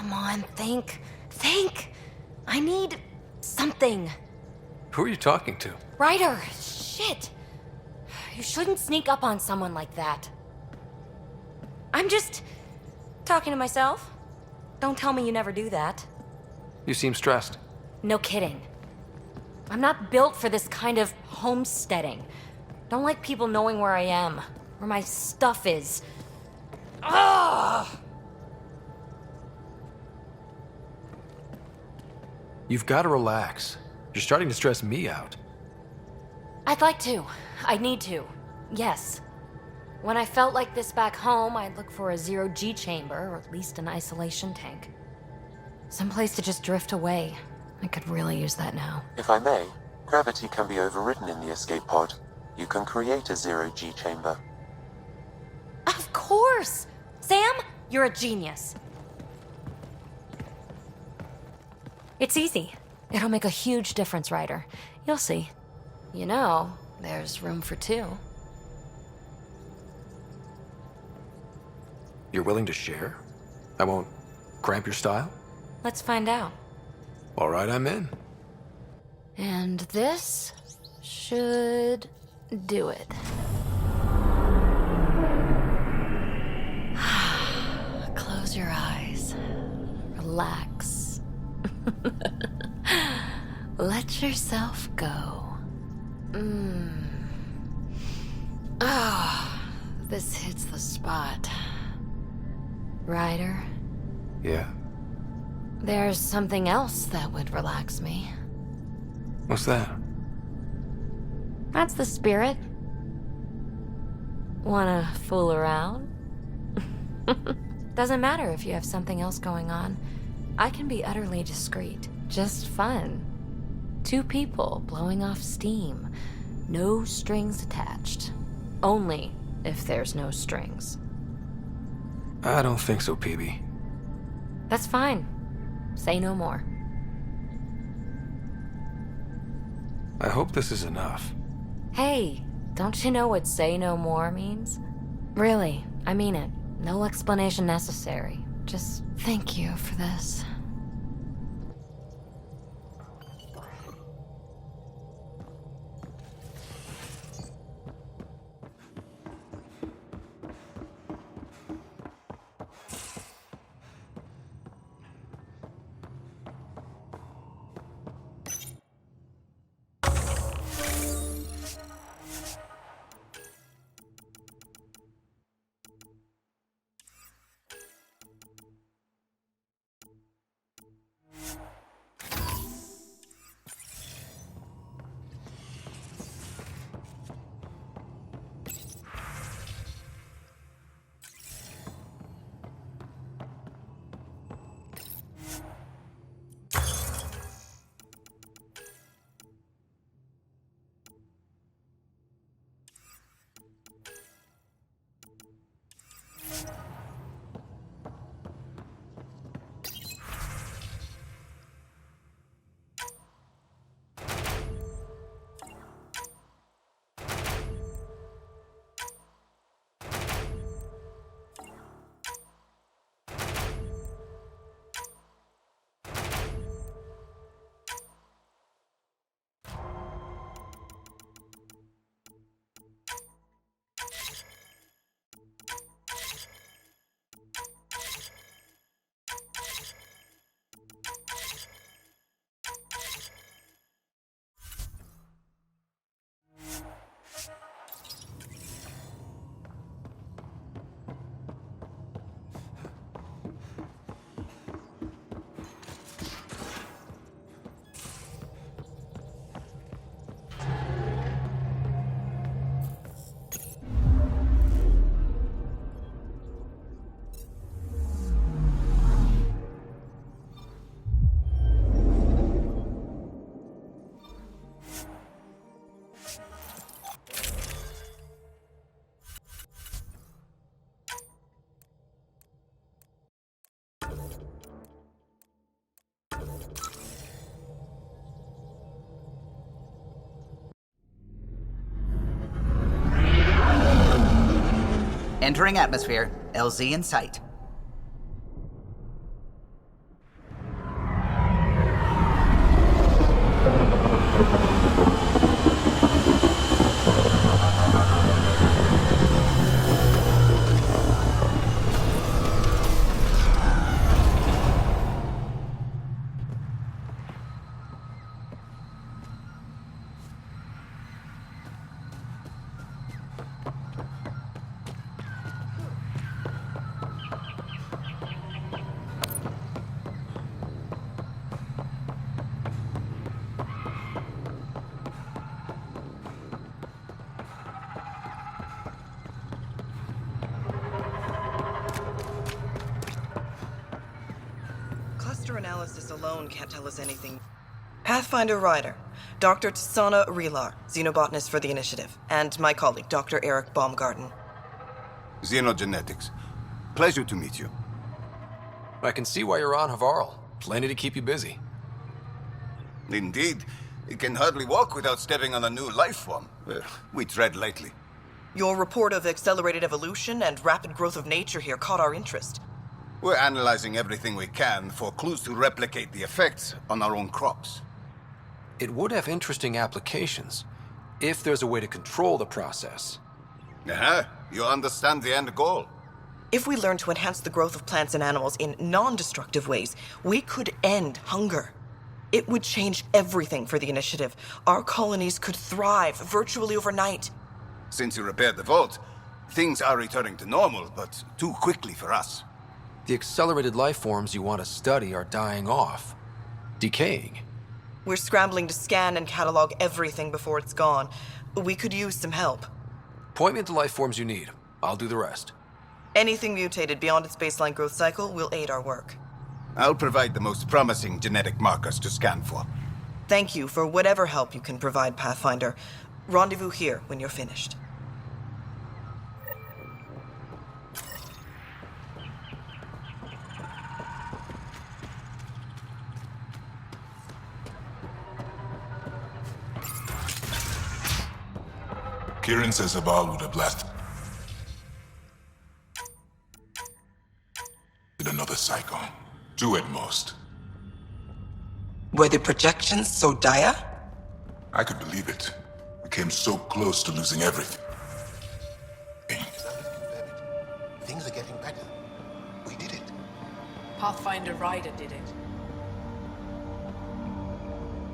Come on, think. Think! I need something. Who are you talking to? Ryder, shit! You shouldn't sneak up on someone like that. I'm just talking to myself. Don't tell me you never do that. You seem stressed. No kidding. I'm not built for this kind of homesteading. Don't like people knowing where I am, where my stuff is. Ugh! You've got to relax. You're starting to stress me out. I'd like to. I need to. Yes. When I felt like this back home, I'd look for a zero-G chamber, or at least an isolation tank. Someplace to just drift away. I could really use that now. If I may, gravity can be overridden in the escape pod. You can create a zero-G chamber. Of course! Sam, you're a genius. It's easy. It'll make a huge difference, Ryder. You'll see. You know, there's room for two. You're willing to share? I won't cramp your style? Let's find out. All right, I'm in. And this should do it. Close your eyes. Relax. Let yourself go. Oh, this hits the spot. Ryder, Yeah? there's something else that would relax me. What's that? That's the spirit. Wanna fool around? Doesn't matter if you have something else going on. I can be utterly discreet. Just fun. Two people blowing off steam. No strings attached. Only if there's no strings. I don't think so, PB. That's fine. Say no more. I hope this is enough. Hey, don't you know what say no more means? Really, I mean it. No explanation necessary. Just thank you for this. Entering atmosphere. LZ in sight. Register analysis alone can't tell us anything. Pathfinder Ryder, Dr. Tsana Relar, xenobotanist for the Initiative, and my colleague, Dr. Eric Baumgarten. Xenogenetics. Pleasure to meet you. I can see why you're on Havarl. Plenty to keep you busy. Indeed. It can hardly walk without stepping on a new life form. We tread lightly. Your report of accelerated evolution and rapid growth of nature here caught our interest. We're analyzing everything we can for clues to replicate the effects on our own crops. It would have interesting applications, if there's a way to control the process. You understand the end goal. If we learn to enhance the growth of plants and animals in non-destructive ways, we could end hunger. It would change everything for the Initiative. Our colonies could thrive virtually overnight. Since you repaired the vault, things are returning to normal, but too quickly for us. The accelerated life forms you want to study are dying off. Decaying. We're scrambling to scan and catalog everything before it's gone. We could use some help. Point me to life forms you need. I'll do the rest. Anything mutated beyond its baseline growth cycle will aid our work. I'll provide the most promising genetic markers to scan for. Thank you for whatever help you can provide, Pathfinder. Rendezvous here when you're finished. Kieran says Abal would have blasted another cycle. 2 at most. Were the projections so dire? I could believe it. We came so close to losing everything. Things are getting better. We did it. Pathfinder Ryder did it.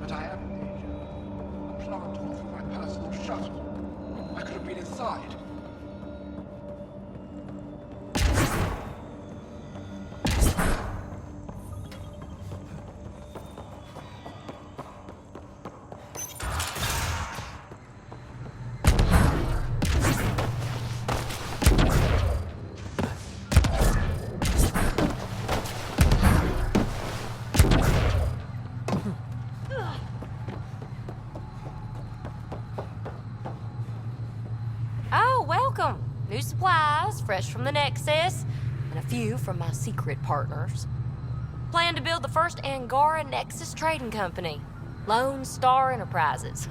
But I am in danger. A plant tore through my personal shuttle. I could have been inside. New supplies, fresh from the Nexus, and a few from my secret partners. Plan to build the first Angara Nexus trading company. Lone Star Enterprises.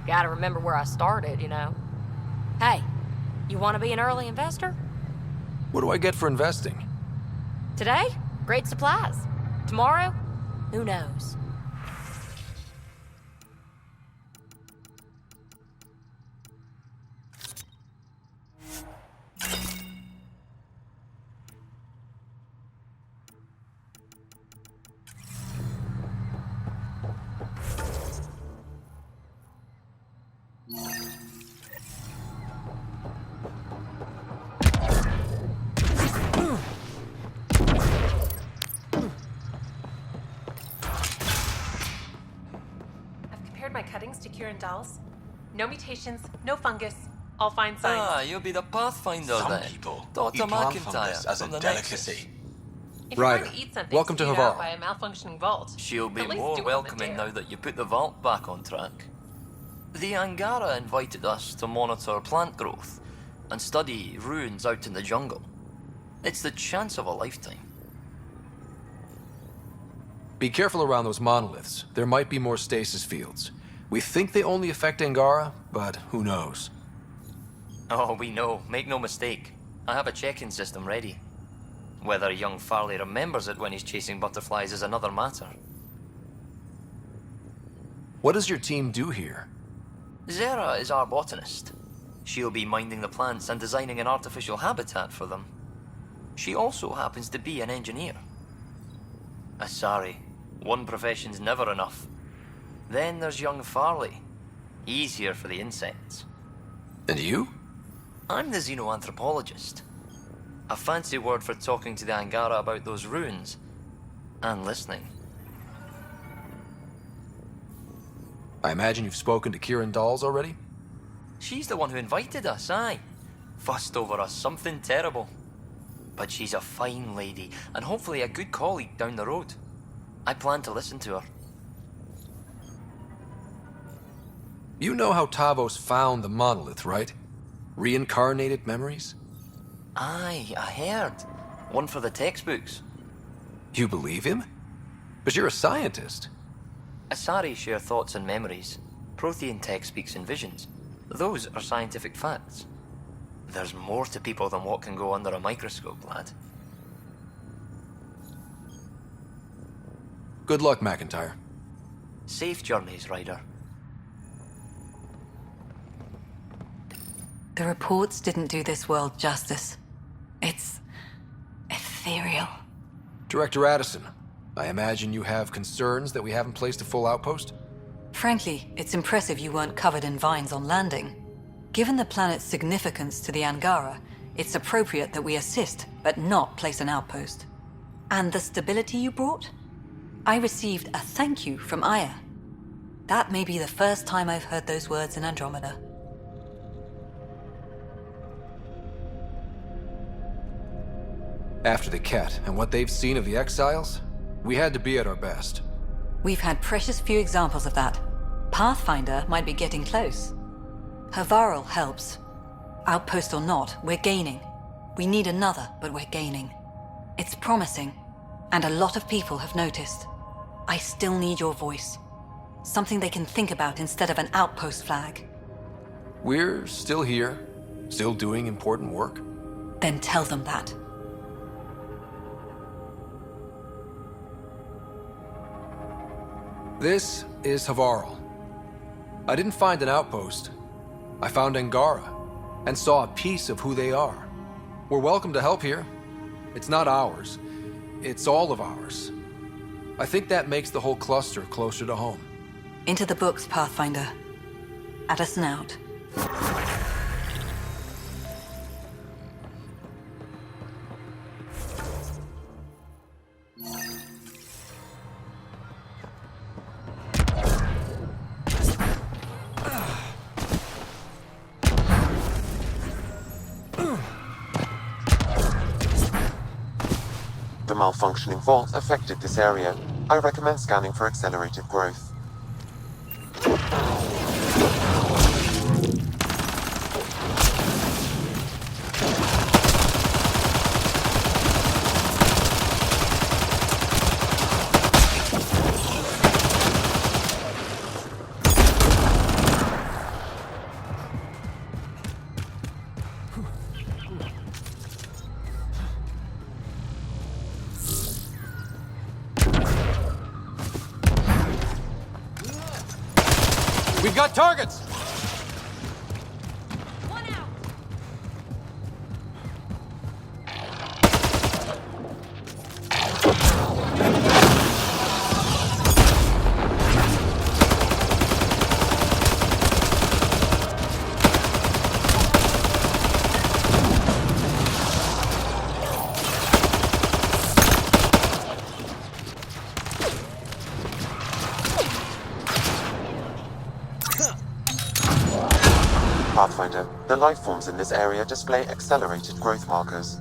Gotta remember where I started, you know. Hey, you want to be an early investor? What do I get for investing? Today, great supplies. Tomorrow, who knows? My cuttings to Kieran Dolls. No mutations, no fungus, all fine signs. Ah, you'll be the Pathfinder Some then. people Dr. eat plant McIntyre fungus as a from the delicacy. Nexus. If you're Ryder, going to eat something welcome to spewed Havarl. out by a malfunctioning vault, She'll be at least more do it on the welcoming dare. now that you put the vault back on track. The Angara invited us to monitor plant growth and study ruins out in the jungle. It's the chance of a lifetime. Be careful around those monoliths. There might be more stasis fields. We think they only affect Angara, but who knows? Oh, we know. Make no mistake. I have a check-in system ready. Whether young Farley remembers it when he's chasing butterflies is another matter. What does your team do here? Zera is our botanist. She'll be minding the plants and designing an artificial habitat for them. She also happens to be an engineer. Sorry, one profession's never enough. Then there's young Farley. He's here for the insects. And you? I'm the xenoanthropologist. A fancy word for talking to the Angara about those ruins. And listening. I imagine you've spoken to Kieran Dolls already? She's the one who invited us, aye. Fussed over us something terrible. But she's a fine lady, and hopefully a good colleague down the road. I plan to listen to her. You know how Tavos found the monolith, right? Reincarnated memories? Aye, I heard. One for the textbooks. You believe him? But you're a scientist. Asari share thoughts and memories. Prothean tech speaks in visions. Those are scientific facts. There's more to people than what can go under a microscope, lad. Good luck, McIntyre. Safe journeys, Ryder. The reports didn't do this world justice. It's ethereal. Director Addison, I imagine you have concerns that we haven't placed a full outpost? Frankly, it's impressive you weren't covered in vines on landing. Given the planet's significance to the Angara, it's appropriate that we assist, but not place an outpost. And the stability you brought? I received a thank you from Aya. That may be the first time I've heard those words in Andromeda. After the Ket and what they've seen of the exiles, we had to be at our best. We've had precious few examples of that. Pathfinder might be getting close. Havarl helps. Outpost or not, we're gaining. We need another, but we're gaining. It's promising, and a lot of people have noticed. I still need your voice. Something they can think about instead of an outpost flag. We're still here, still doing important work. Then tell them that. This is Havarl. I didn't find an outpost. I found Angara, and saw a piece of who they are. We're welcome to help here. It's not ours. It's all of ours. I think that makes the whole cluster closer to home. Into the books, Pathfinder. Addison out. The malfunctioning vault affected this area. I recommend scanning for accelerated growth. We've got targets! Pathfinder, the life forms in this area display accelerated growth markers.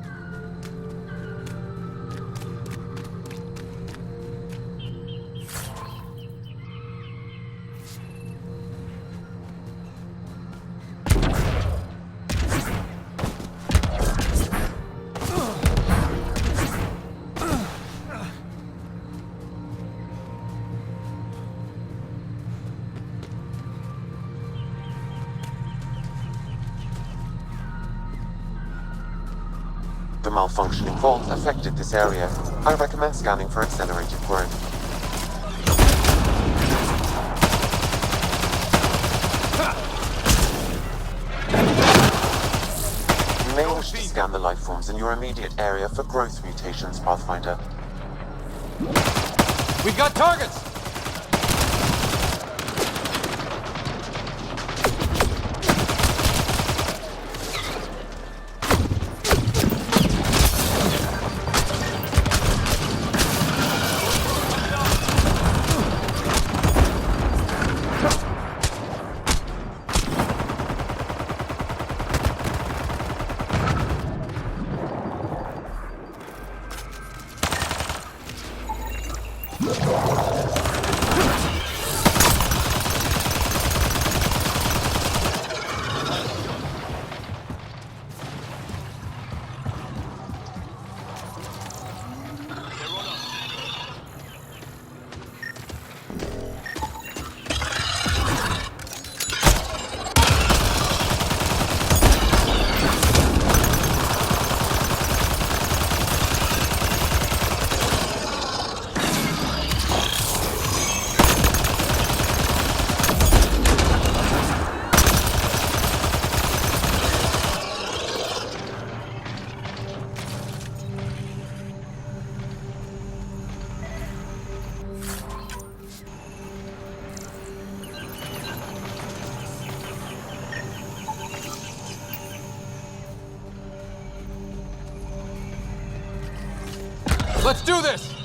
The malfunctioning vault affected this area. I recommend scanning for accelerated growth. You may wish to scan the life forms in your immediate area for growth mutations, Pathfinder. We've got targets! Let's do this!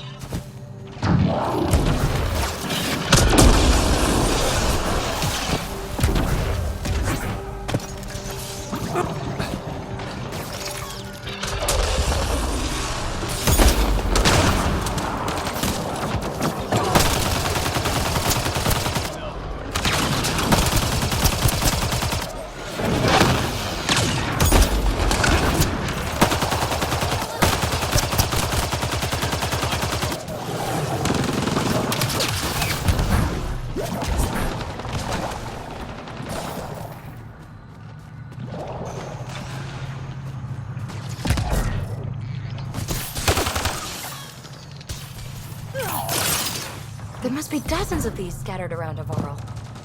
There must be dozens of these scattered around Overgrown.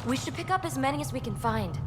We should pick up as many as we can find.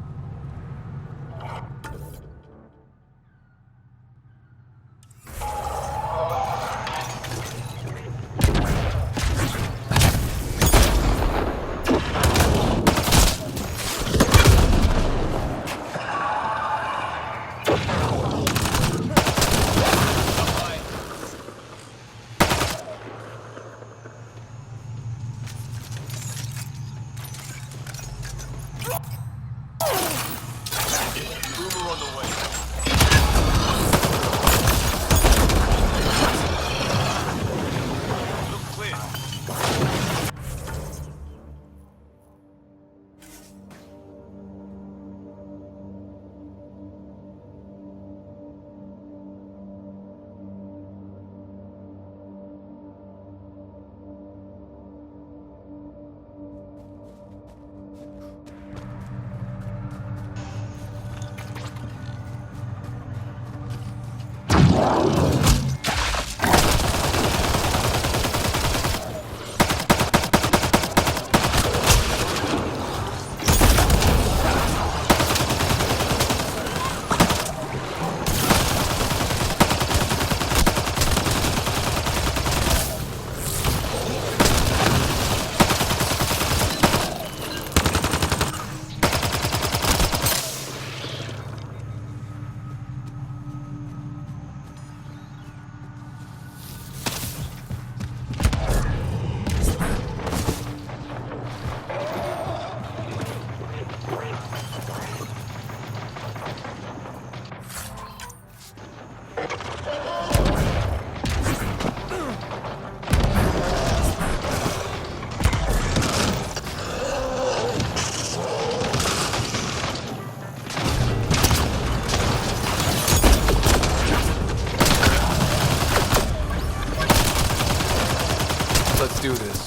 Let's do this.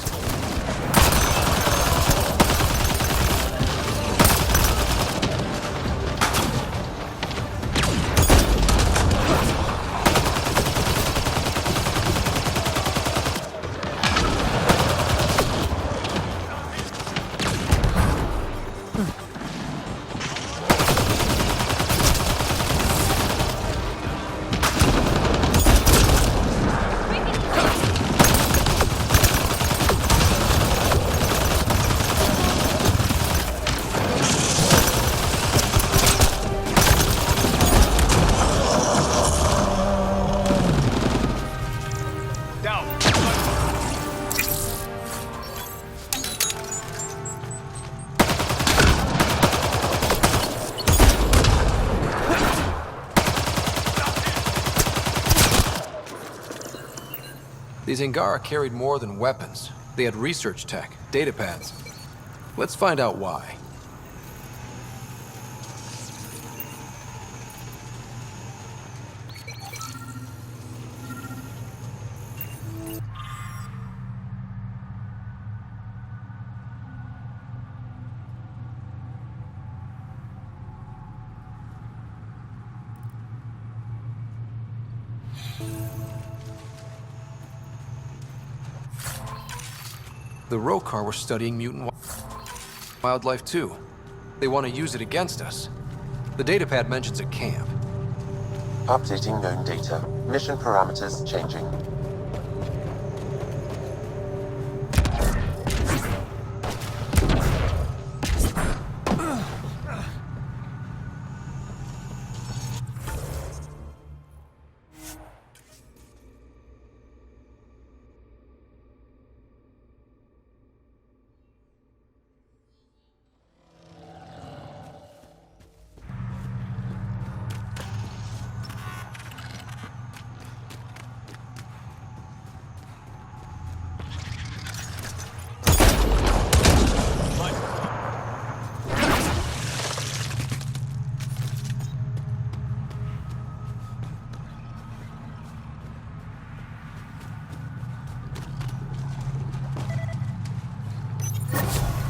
These Angara carried more than weapons. They had research tech, data pads. Let's find out why. The Rokar were studying mutant wildlife too. They want to use it against us. The datapad mentions a camp. Updating known data. Mission parameters changing.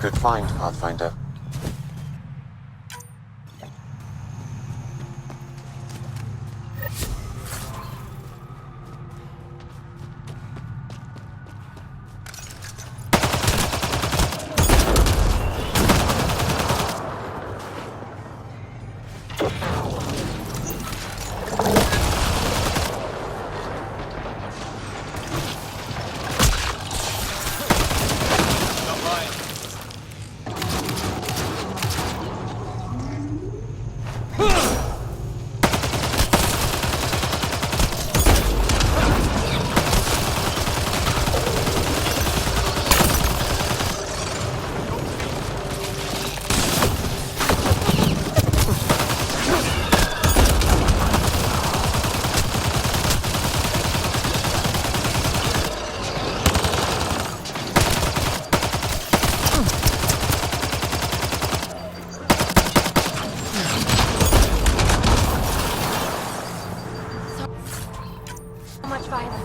Good find, Pathfinder. So much violence.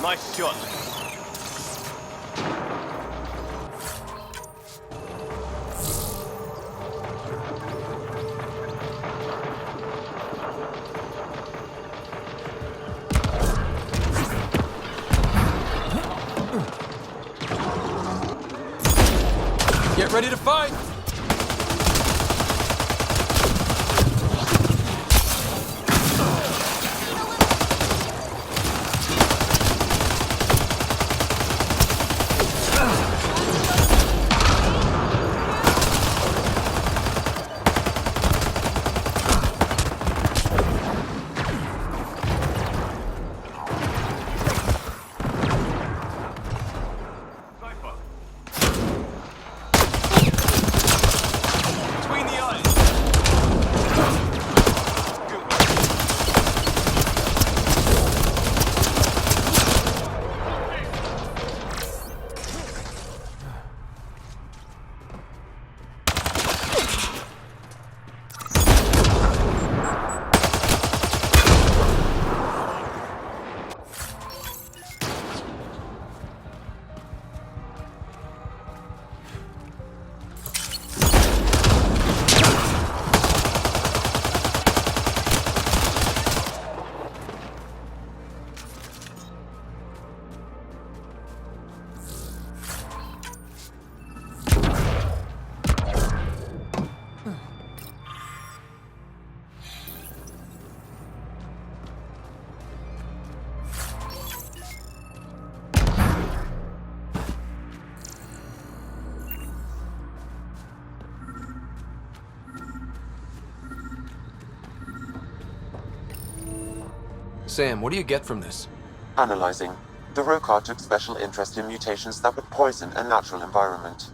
Nice shot. Get ready to fight! Sam, what do you get from this? Analyzing. The Rokar took special interest in mutations that would poison a natural environment.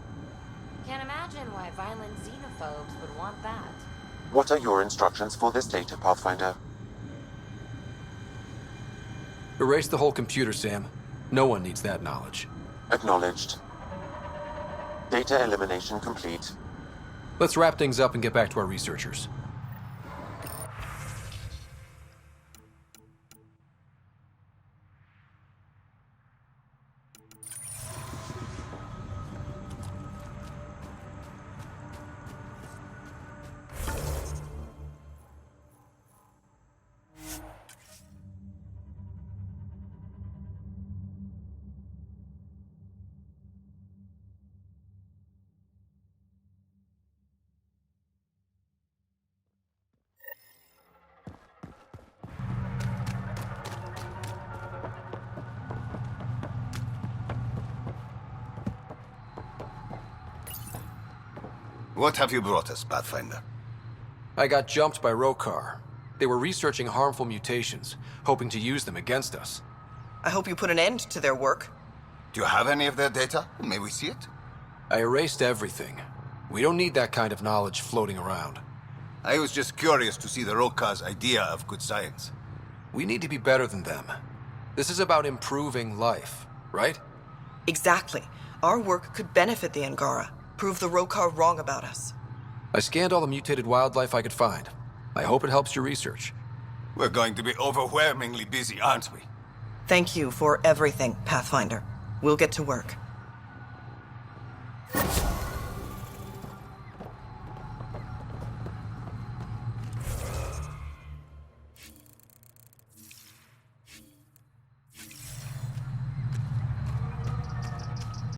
Can't imagine why violent xenophobes would want that. What are your instructions for this data, Pathfinder? Erase the whole computer, Sam. No one needs that knowledge. Acknowledged. Data elimination complete. Let's wrap things up and get back to our researchers. What have you brought us, Pathfinder? I got jumped by Rokar. They were researching harmful mutations, hoping to use them against us. I hope you put an end to their work. Do you have any of their data? May we see it? I erased everything. We don't need that kind of knowledge floating around. I was just curious to see the Rokar's idea of good science. We need to be better than them. This is about improving life, right? Exactly. Our work could benefit the Angara, prove the Rokar wrong about us. I scanned all the mutated wildlife I could find. I hope it helps your research. We're going to be overwhelmingly busy, aren't we? Thank you for everything, Pathfinder. We'll get to work.